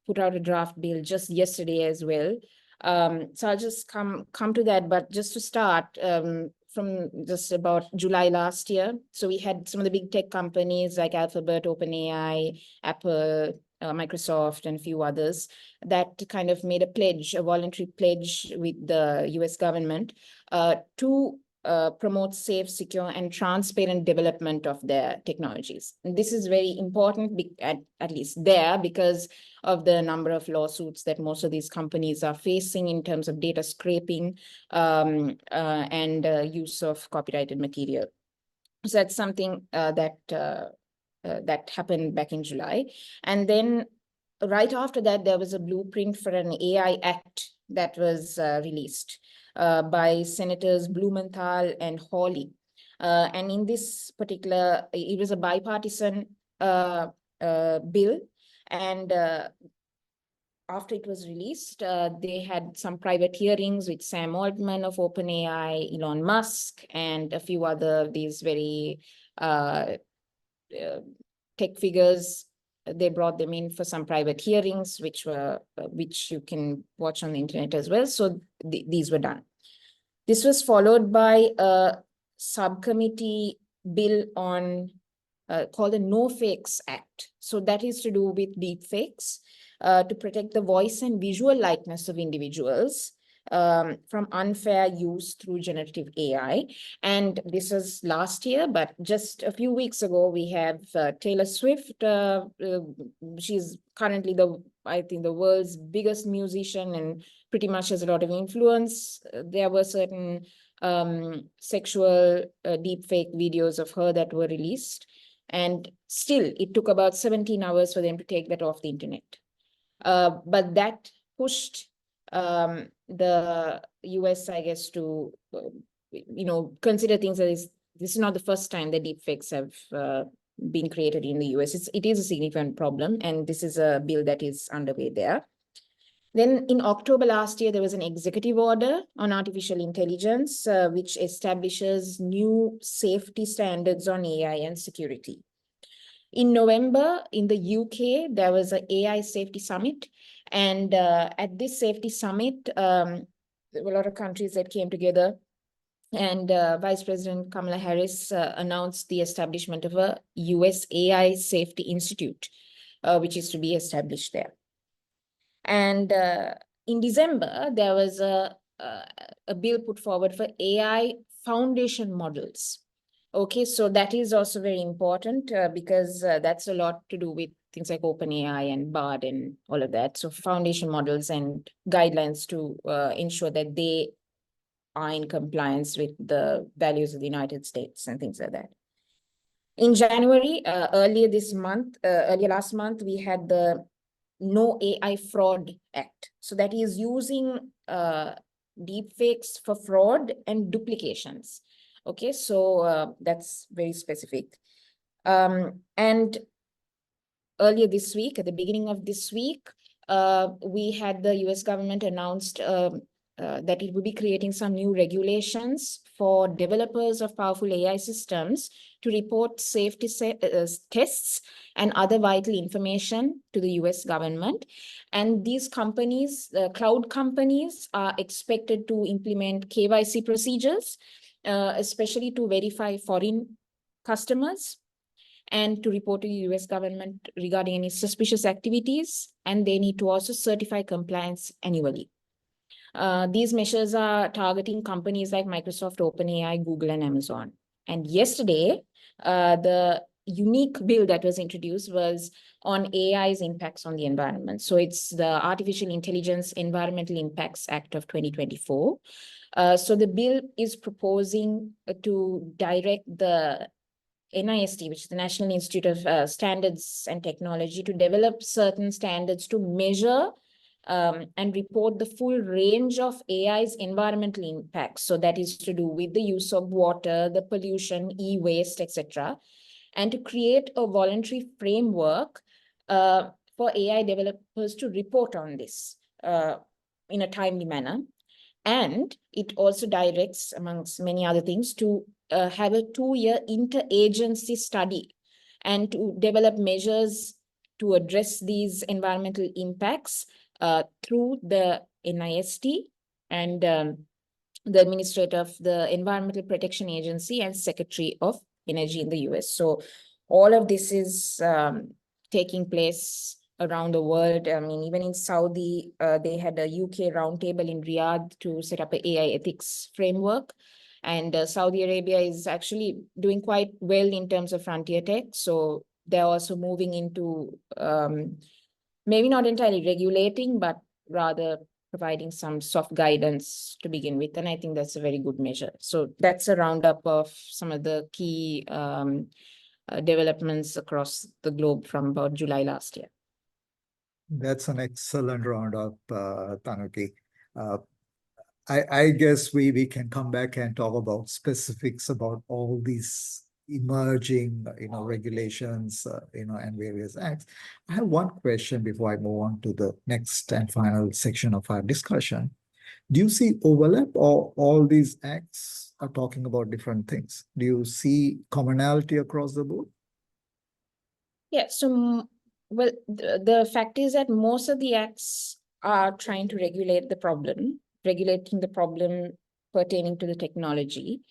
put out a draft bill just yesterday as well. So I'll just come to that, but just to start, from just about July last year, so we had some of the big tech companies like Alphabet, OpenAI, Apple, Microsoft, and a few others that kind of made a voluntary pledge with the US government to promote safe, secure, and transparent development of their technologies. And this is very important, at least there, because of the number of lawsuits that most of these companies are facing in terms of data scraping and use of copyrighted material. So that's something that happened back in July. And then right after that, there was a blueprint for an AI Act that was released by Senators Blumenthal and Hawley. And in this particular, it was a bipartisan bill. And after it was released, they had some private hearings with Sam Altman of OpenAI, Elon Musk, and a few other these very tech figures. They brought them in for some private hearings, which you can watch on the internet as well. So these were done. This was followed by a subcommittee bill on called the No Fakes Act. So that is to do with deep fakes to protect the voice and visual likeness of individuals from unfair use through generative AI. And this was last year, but just a few weeks ago, we have Taylor Swift. She's currently I think, the world's biggest musician and pretty much has a lot of influence. There were certain sexual deepfake videos of her that were released. And still, it took about 17 hours for them to take that off the internet. But that pushed the US, I guess, to consider things as this is not the first time that deepfakes have been created in the US. It is a significant problem, and this is a bill that is underway there. Then in October last year, there was an executive order on artificial intelligence, which establishes new safety standards on AI and security. In November, in the UK, there was an AI safety summit. And at this safety summit, there were a lot of countries that came together. And Vice President Kamala Harris announced the establishment of a US AI Safety Institute, which is to be established there. And in December, there was a bill put forward for AI foundation models. Okay, so that is also very important because that's a lot to do with things like OpenAI and Bard and all of that. So foundation models and guidelines to ensure that they are in compliance with the values of the United States and things like that. In January, earlier last month, we had the No AI Fraud Act. So that is using deepfakes for fraud and duplications. Okay, so that's very specific. And earlier this week, at the beginning of this week, we had the US government announced that it will be creating some new regulations for developers of powerful AI systems to report safety tests and other vital information to the US government. And these companies, cloud companies, are expected to implement KYC procedures, especially to verify foreign customers and to report to the US government regarding any suspicious activities. And they need to also certify compliance annually. These measures are targeting companies like Microsoft, OpenAI, Google, and Amazon. And yesterday, the unique bill that was introduced was on AI's impacts on the environment. So it's the Artificial Intelligence Environmental Impacts Act of 2024. So the bill is proposing to direct the NIST, which is the National Institute of Standards and Technology, to develop certain standards to measure and report the full range of AI's environmental impacts. So that is to do with the use of water, the pollution, e-waste, etc., and to create a voluntary framework for AI developers to report on this in a timely manner. And it also directs, amongst many other things, to have a 2-year interagency study and to develop measures to address these environmental impacts through the NIST and the administrator of the Environmental Protection Agency and Secretary of Energy in the US. So all of this is taking place around the world. I mean, even in Saudi, they had a UK roundtable in Riyadh to set up an AI ethics framework. And Saudi Arabia is actually doing quite well in terms of frontier tech. So they're also moving into maybe not entirely regulating, but rather providing some soft guidance to begin with. And I think that's a very good measure. So that's a roundup of some of the key developments across the globe from about July last year. That's an excellent roundup, Tanuki. I guess we can come back and talk about specifics about all these emerging, regulations, and various acts. I have one question before I move on to the next and final section of our discussion. Do you see overlap, or all these acts are talking about different things? Do you see commonality across the board? Yeah, so, well, the fact is that most of the acts are trying to regulating the problem pertaining to the technology.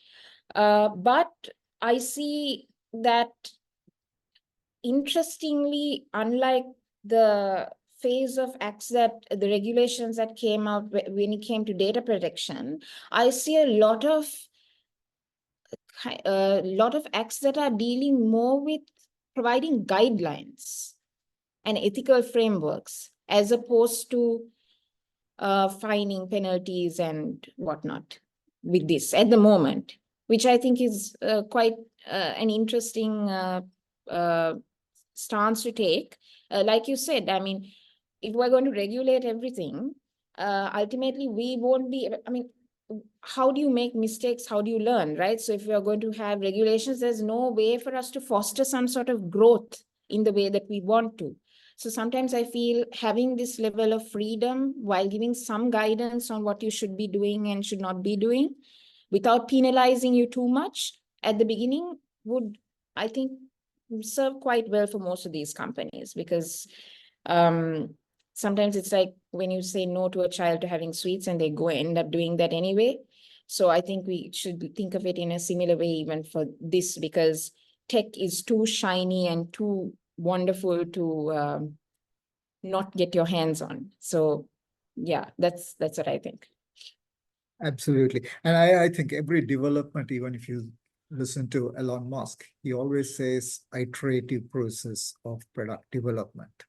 But I see that, interestingly, unlike the phase of acts that the regulations that came out when it came to data protection, I see a lot of acts that are dealing more with providing guidelines and ethical frameworks as opposed to fining, penalties and whatnot with this at the moment, which I think is quite an interesting stance to take. Like you said, I mean, if we're going to regulate everything, ultimately we won't be, I mean, how do you make mistakes? How do you learn, right? So if we are going to have regulations, there's no way for us to foster some sort of growth in the way that we want to. So sometimes I feel having this level of freedom while giving some guidance on what you should be doing and should not be doing without penalizing you too much at the beginning would, I think, serve quite well for most of these companies, because sometimes it's like when you say no to a child to having sweets and they go end up doing that anyway. So I think we should think of it in a similar way even for this, because tech is too shiny and too wonderful to not get your hands on. So yeah, that's what I think. Absolutely. And I think every development, even if you listen to Elon Musk, he always says iterative process of product development.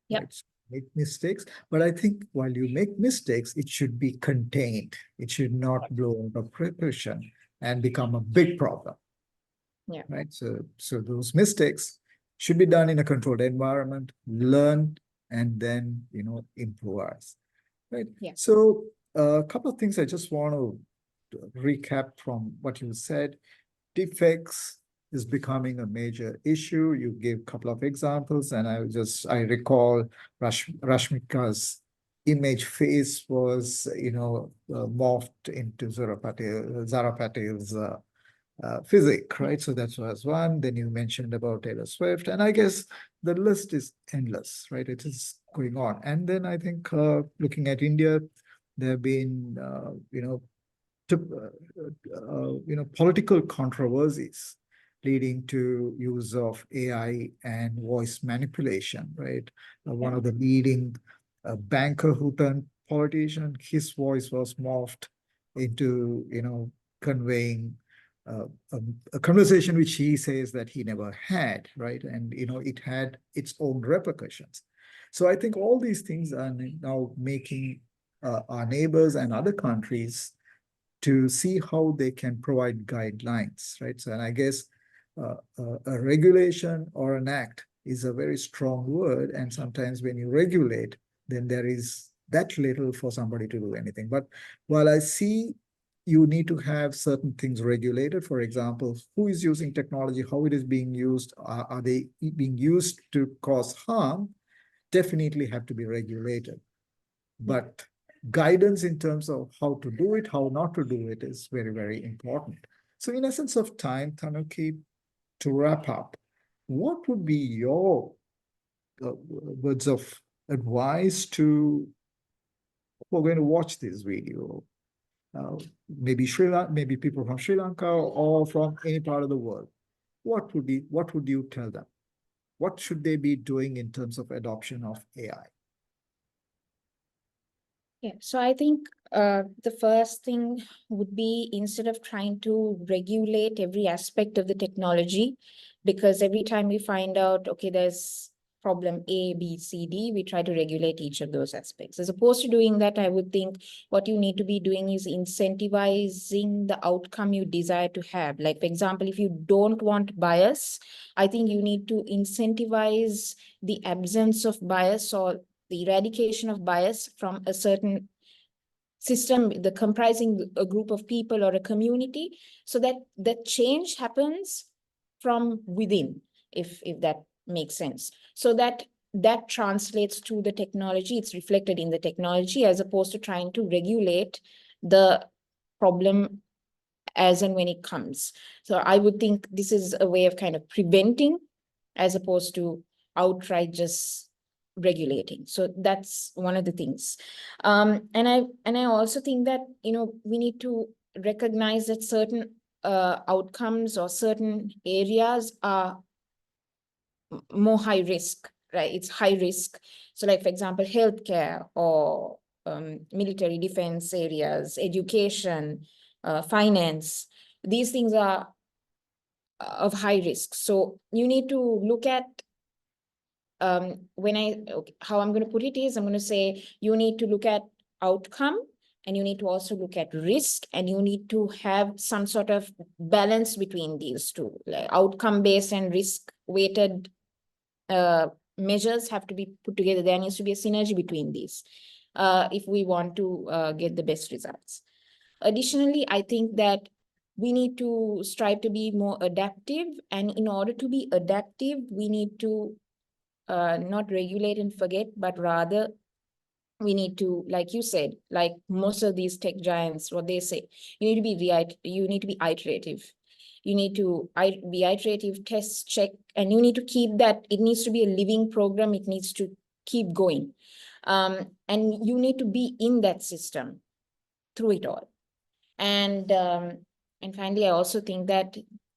Yeah. Right? So make mistakes, but I think while you make mistakes, it should be contained. It should not blow out of proportion and become a big problem. Yeah. Right. So those mistakes should be done in a controlled environment, learn, and then improvise. Right. Yeah. So a couple of things I just want to recap from what you said. Defects is becoming a major issue. You gave a couple of examples, and I recall Rashmika's image face was morphed into Zara Patel's physics, right? So that was one. Then you mentioned about Taylor Swift, and I guess the list is endless, right? It is going on. And then I think looking at India, there have been political controversies leading to use of AI and voice manipulation, right? One of the leading banker who turned politician, his voice was morphed into, conveying a conversation which he says that he never had, right? And, it had its own repercussions. So I think all these things are now making our neighbors and other countries to see how they can provide guidelines, right? So, and I guess a regulation or an act is a very strong word. And sometimes when you regulate, then there is that little for somebody to do anything. But while I see you need to have certain things regulated, for example, who is using technology, how it is being used, are they being used to cause harm, definitely have to be regulated. But guidance in terms of how to do it, how not to do it is very, very important. So in essence of time, Tanuki, to wrap up, what would be your words of advice to who are going to watch this video? Maybe Sri Lanka, maybe people from Sri Lanka or from any part of the world. What would you tell them? What should they be doing in terms of adoption of AI? Yeah, so I think the first thing would be, instead of trying to regulate every aspect of the technology, because every time we find out, okay, there's problem A, B, C, D, we try to regulate each of those aspects. As opposed to doing that, I would think what you need to be doing is incentivizing the outcome you desire to have. Like, for example, if you don't want bias, I think you need to incentivize the absence of bias or the eradication of bias from a certain system, the comprising a group of people or a community, so that the change happens from within, if that makes sense. So that translates to the technology, it's reflected in the technology, as opposed to trying to regulate the problem as and when it comes. So I would think this is a way of kind of preventing as opposed to outright just regulating. So that's one of the things. And I also think that, we need to recognize that certain outcomes or certain areas are more high risk, right? It's high risk. So like, for example, healthcare or military defense areas, education, finance, these things are of high risk. So you need to look at how I'm going to put it is, I'm going to say you need to look at outcome, and you need to also look at risk, and you need to have some sort of balance between these two. Like outcome-based and risk-weighted measures have to be put together. There needs to be a synergy between these if we want to get the best results. Additionally, I think that we need to strive to be more adaptive, and in order to be adaptive, we need to not regulate and forget, but rather we need to, like you said, like most of these tech giants, what they say, you need to be iterative. You need to be iterative, test, check, and you need to keep that. It needs to be a living program. It needs to keep going. And you need to be in that system through it all. And finally, I also think that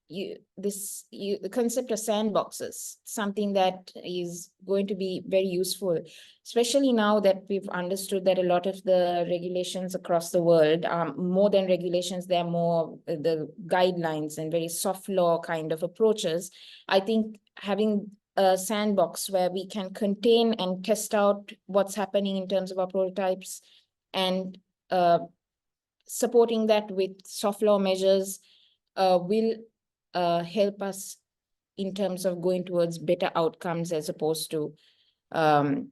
the concept of sandboxes, something that is going to be very useful, especially now that we've understood that a lot of the regulations across the world, more than regulations, they're more the guidelines and very soft law kind of approaches. I think having a sandbox where we can contain and test out what's happening in terms of our prototypes, and supporting that with soft law measures will help us in terms of going towards better outcomes as opposed to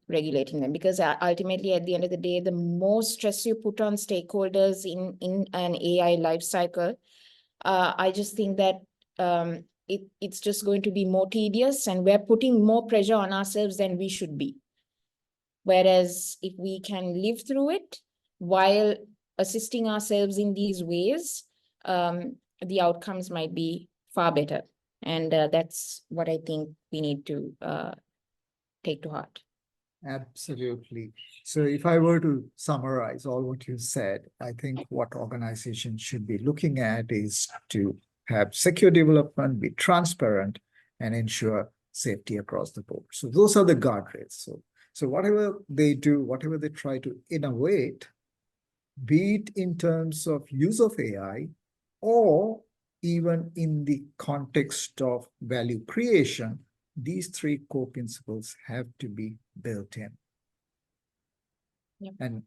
regulating them. Because ultimately, at the end of the day, the more stress you put on stakeholders in an AI life cycle, I just think that it's just going to be more tedious, and we're putting more pressure on ourselves than we should be. Whereas if we can live through it while assisting ourselves in these ways, the outcomes might be far better. And that's what I think we need to take to heart. Absolutely. So if I were to summarize all what you said, I think what organizations should be looking at is to have secure development, be transparent, and ensure safety across the board. So those are the guardrails. So whatever they do, whatever they try to innovate, be it in terms of use of AI or even in the context of value creation, these three core principles have to be built in. Yep. And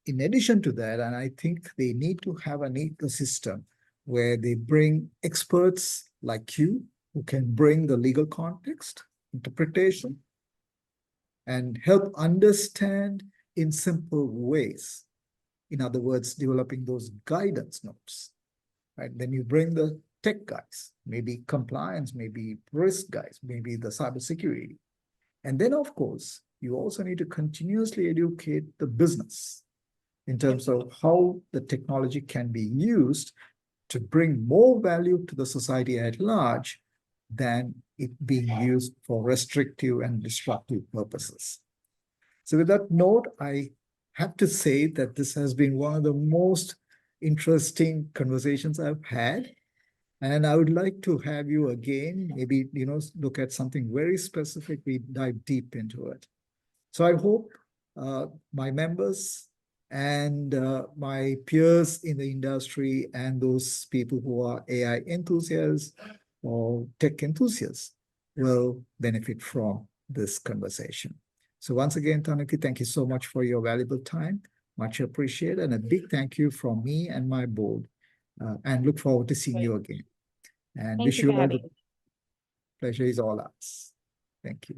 in addition to that, and I think they need to have an ecosystem where they bring experts like you who can bring the legal context, interpretation, and help understand in simple ways. In other words, developing those guidance notes, right? Then you bring the tech guys, maybe compliance, maybe risk guys, maybe the cybersecurity. And then, of course, you also need to continuously educate the business in terms of how the technology can be used to bring more value to the society at large than it being used for restrictive and disruptive purposes. So with that note, I have to say that this has been one of the most interesting conversations I've had. And I would like to have you again, maybe, look at something very specific, we dive deep into it. So I hope my members and my peers in the industry and those people who are AI enthusiasts or tech enthusiasts will benefit from this conversation. So once again, Tanuki, thank you so much for your valuable time. Much appreciated. And a big thank you from me and my board. And look forward to seeing you again. And Thank wish you you for all the having me. pleasure is all ours. Thank you.